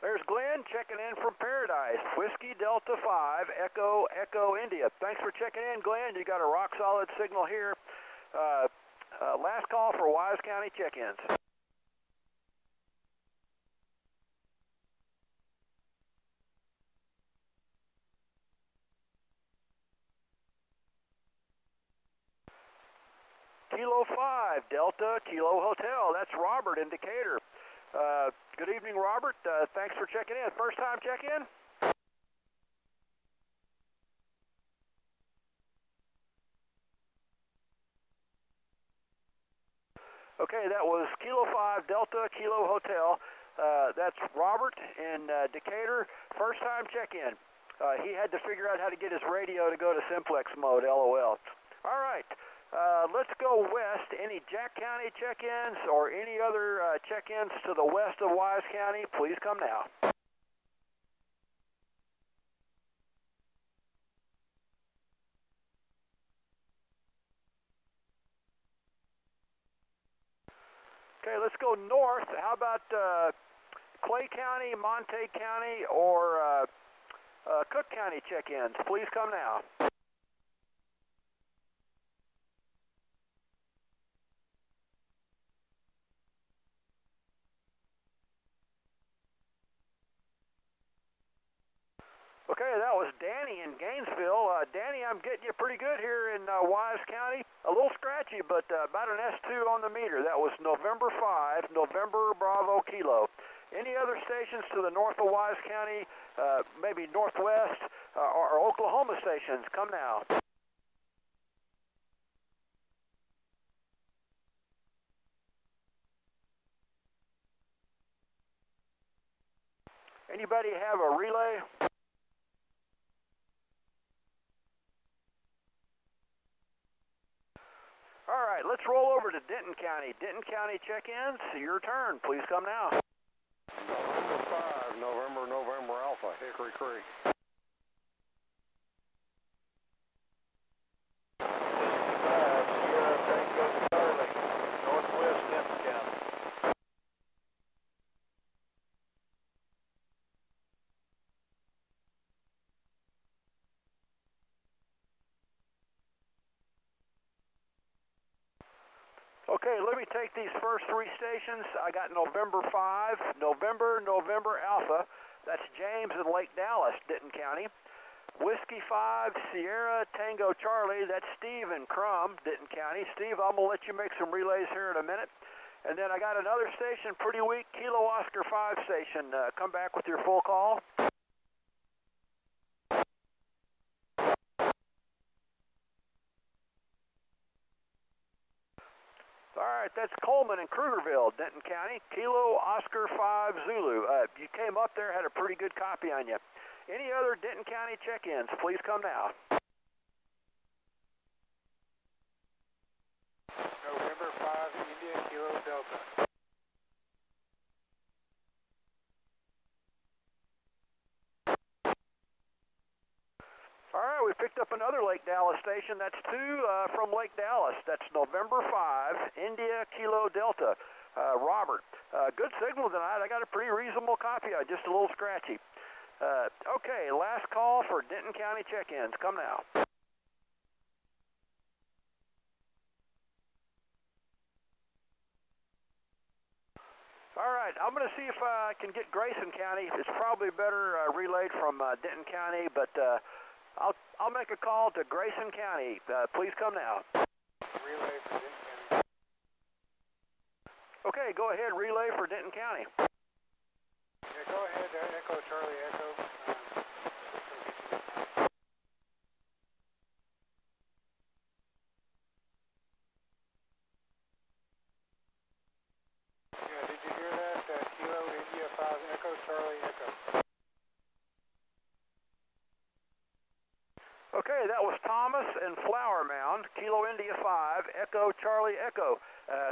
There's Glenn checking in from Paradise. Whiskey Delta 5, Echo, Echo, India. Thanks for checking in, Glenn. You got a rock-solid signal here. Last call for Wise County check-ins. Kilo 5, Delta, Kilo Hotel. That's Robert in Decatur. Good evening, Robert. Thanks for checking in. First time check-in? Okay, that was Kilo 5, Delta, Kilo Hotel. That's Robert in Decatur. First time check-in. He had to figure out how to get his radio to go to Simplex mode, LOL. All right. Let's go west. Any Jack County check-ins or any other check-ins to the west of Wise County, please come now. Okay, let's go north. How about Clay County, Montague County, or Cook County check-ins? Please come now. Okay, that was Danny in Gainesville. Danny, I'm getting you pretty good here in Wise County. A little scratchy, but about an S2 on the meter. That was November 5, November Bravo Kilo. Any other stations to the north of Wise County, maybe northwest, or Oklahoma stations? Come now. Anybody have a relay? All right, let's roll over to Denton County. Denton County check-ins, your turn. Please come now. November 5, November Alpha, Hickory Creek. Sierra Tango Charlie, Northwest Denton County. Okay, let me take these first three stations. I got November 5, November Alpha. That's James in Lake Dallas, Denton County. Whiskey 5, Sierra Tango Charlie. That's Steve in Crum, Denton County. Steve, I'm going to let you make some relays here in a minute. And then I got another station, pretty weak, Kilo Oscar 5 station. Come back with your full call. All right, that's Coleman in Krugerville, Denton County. Kilo Oscar 5 Zulu. You came up there, had a pretty good copy on you. Any other Denton County check-ins, please come now. November 5, India, Kilo Delta. All right, we picked up another Lake Dallas station. That's two from Lake Dallas. That's November 5, India, Kilo Delta. Robert, good signal tonight. I got a pretty reasonable copy. Just a little scratchy. Okay, last call for Denton County check-ins. Come now. All right, I'm going to see if I can get Grayson County. It's probably better relayed from Denton County, but I'll make a call to Grayson County. Please come now. Relay for Denton County. Okay, go ahead, relay for Denton County. Yeah, go ahead, Echo Charlie Echo. Yeah, did you hear that? Kilo India 5 Echo Charlie Echo. Okay, that was Thomas and Flower Mound, Kilo India 5, Echo Charlie Echo.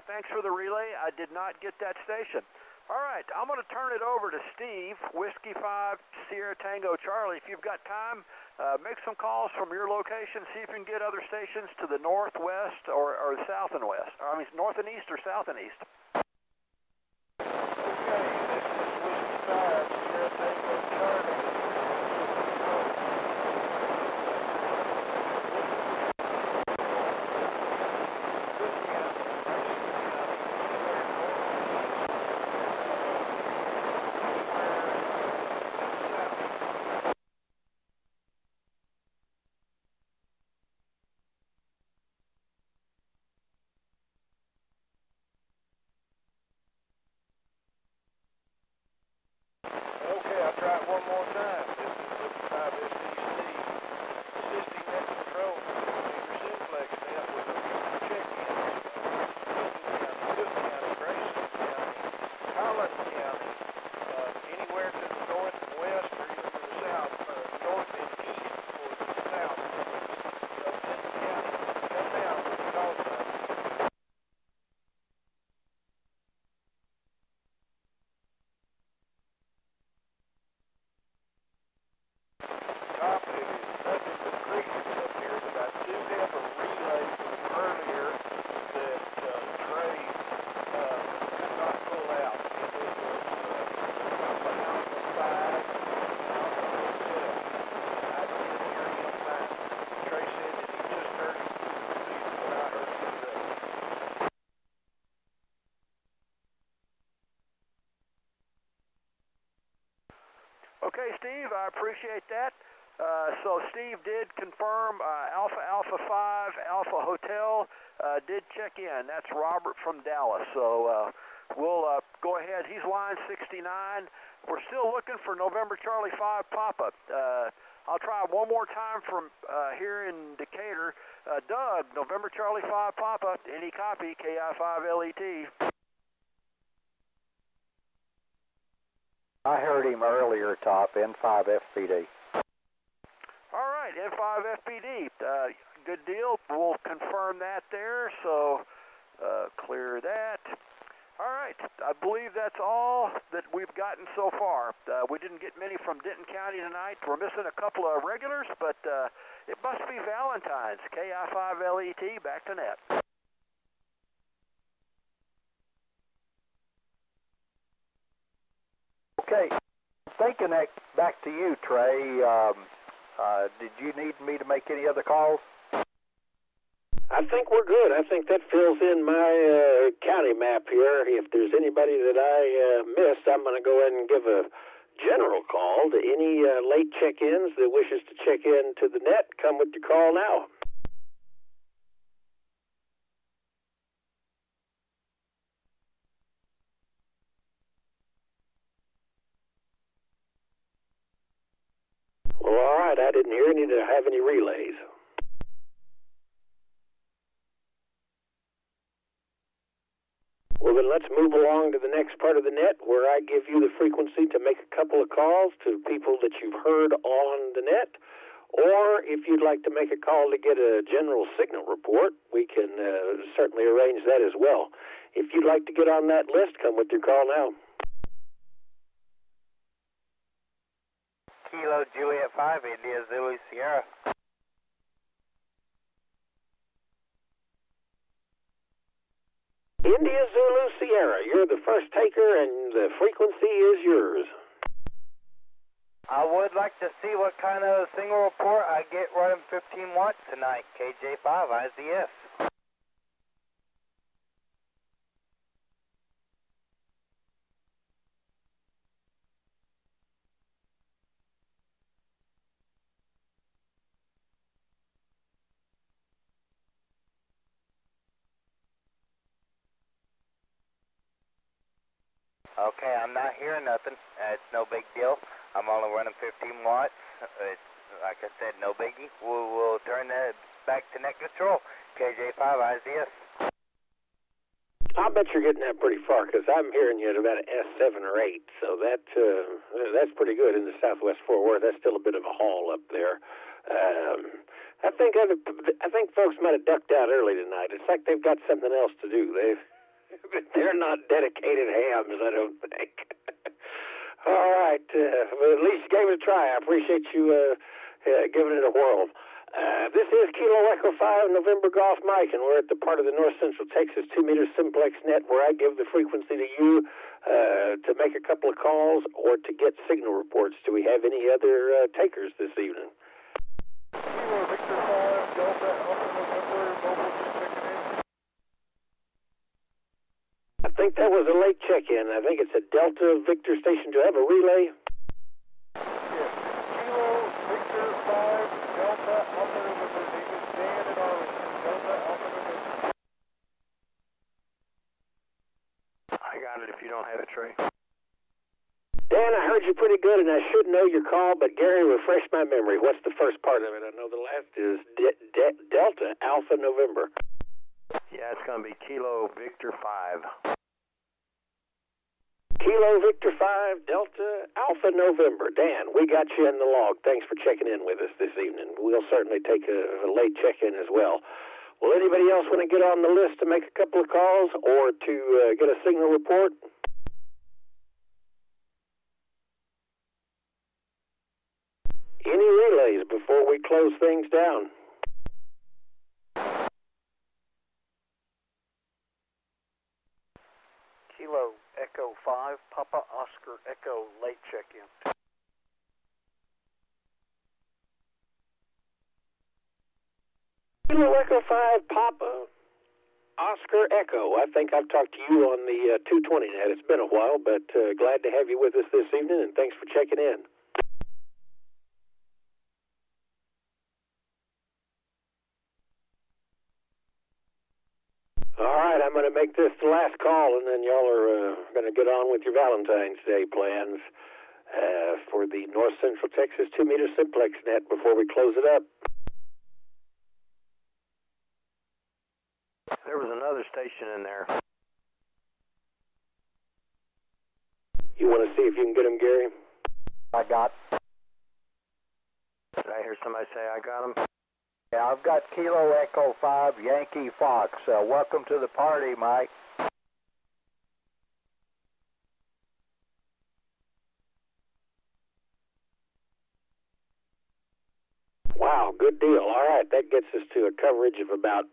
Thanks for the relay. I did not get that station. All right, I'm going to turn it over to Steve, Whiskey 5, Sierra Tango Charlie. If you've got time, make some calls from your location. See if you can get other stations to the northwest or the south and west. I mean, north and east or south and east. Okay, this is Whiskey 5, Sierra Tango Charlie. Okay, Steve, I appreciate that. So Steve did confirm Alpha 5 Alpha Hotel did check in. That's Robert from Dallas. So we'll go ahead. He's line 69. We're still looking for November Charlie 5 Papa. I'll try one more time from here in Decatur. Doug, November Charlie 5 Papa, any copy, KI5LET. I heard him earlier, Top, N5 FPD. All right, N5 FPD. Good deal. We'll confirm that there, so clear that. All right, I believe that's all that we've gotten so far. We didn't get many from Denton County tonight. We're missing a couple of regulars, but it must be Valentine's. KI5LET, back to net. Okay, thinking that back to you, Trey. Did you need me to make any other calls? I think we're good. I think that fills in my county map here. If there's anybody that I missed, I'm going to go ahead and give a general call to any late check-ins that wishes to check in to the net. Come with your call now. Well, all right. I didn't hear any to have any relays. Well, then let's move along to the next part of the net where I give you the frequency to make a couple of calls to people that you've heard on the net. Or if you'd like to make a call to get a general signal report, we can certainly arrange that as well. If you'd like to get on that list, come with your call now. Kilo Juliet 5, India Zulu Sierra. India Zulu Sierra, you're the first taker and the frequency is yours. I would like to see what kind of signal report I get running 15 watts tonight, KJ5 IZS. Okay, I'm not hearing nothing. It's no big deal. I'm only running 15 watts. It's, like I said, no biggie. We'll turn that back to net control. KJ5 IZS. I bet you're getting that pretty far because I'm hearing you at about an S7 or 8. So that's pretty good in the Southwest Fort Worth. That's still a bit of a haul up there. I think folks might have ducked out early tonight. It's like they've got something else to do. They're not dedicated hams, I don't think. All right. Well, at least you gave it a try. I appreciate you giving it a whirl. This is Kilo Echo 5 November Golf Mike, and we're at the part of the North Central Texas 2-meter Simplex net where I give the frequency to you to make a couple of calls or to get signal reports. Do we have any other takers this evening? Kilo Victor 5, Delta Alpha November, mobile just checking in. I think that was a late check-in. I think it's a Delta Victor station. Do I have a relay? Yes. Kilo Victor 5, Delta Alpha November. Name is Dan in Arlington. Delta Alpha November. I got it if you don't have it, Trey. Dan, I heard you pretty good, and I should know your call, but Gary, refresh my memory. What's the first part of it? I know the last is Delta Alpha November. Yeah, it's going to be Kilo Victor 5. Kilo Victor 5, Delta Alpha November. Dan, we got you in the log. Thanks for checking in with us this evening. We'll certainly take a late check-in as well. Will anybody else want to get on the list to make a couple of calls or to get a signal report? Any relays before we close things down? Kilo Echo 5, Papa Oscar Echo, late check-in. Kilo Echo 5, Papa Oscar Echo. I think I've talked to you on the 220 net. It's been a while, but glad to have you with us this evening, and thanks for checking in. this the last call, and then y'all are going to get on with your Valentine's Day plans for the North Central Texas 2-meter Simplex net before we close it up. There was another station in there. You want to see if you can get him, Gary? I got. Did I hear somebody say I got him? Yeah, I've got Kilo Echo 5 Yankee Fox. Welcome to the party, Mike. Wow, good deal. All right, that gets us to a coverage of about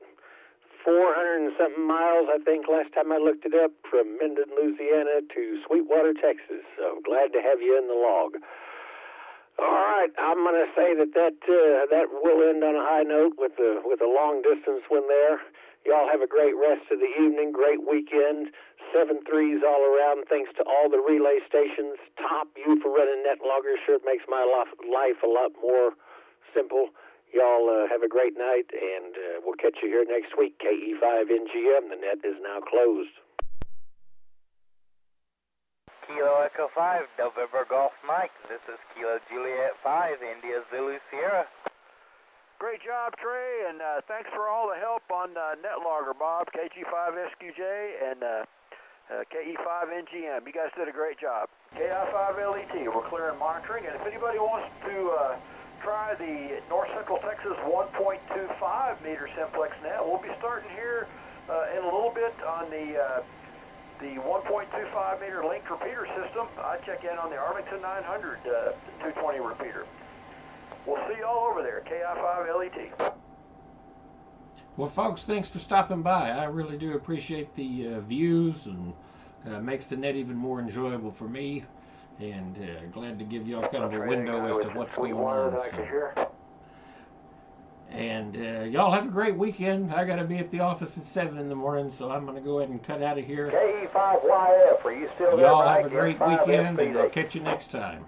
400 and something miles, I think, last time I looked it up, from Minden, Louisiana to Sweetwater, Texas. So glad to have you in the log. All right, I'm going to say that will end on a high note with a long distance one there. Y'all have a great rest of the evening, great weekend. 7-3s all around. Thanks to all the relay stations. Top you for running net loggers. Sure makes my life a lot more simple. Y'all have a great night, and we'll catch you here next week. KE5NGM, the net is now closed. Kilo Echo 5, November Golf Mike. This is Kilo Juliet 5, India Zulu Sierra. Great job, Trey, and thanks for all the help on NetLogger, Bob, KG5SQJ, and KE5NGM. You guys did a great job. KI5LET, we're clear and monitoring, and if anybody wants to try the North Central Texas 1.25 meter Simplex net, we'll be starting here in a little bit on the 1.25 meter linked repeater system. I check in on the Arlington 900 220 repeater. We'll see you all over there, KI5LET. Well, folks, thanks for stopping by. I really do appreciate the views, and makes the net even more enjoyable for me. And glad to give y'all kind of a window as to what's going on. So. And y'all have a great weekend. I got to be at the office at 7 in the morning, so I'm going to go ahead and cut out of here. KE5YF, are you still there, Y'all Mike? have a great weekend, and I'll catch you next time.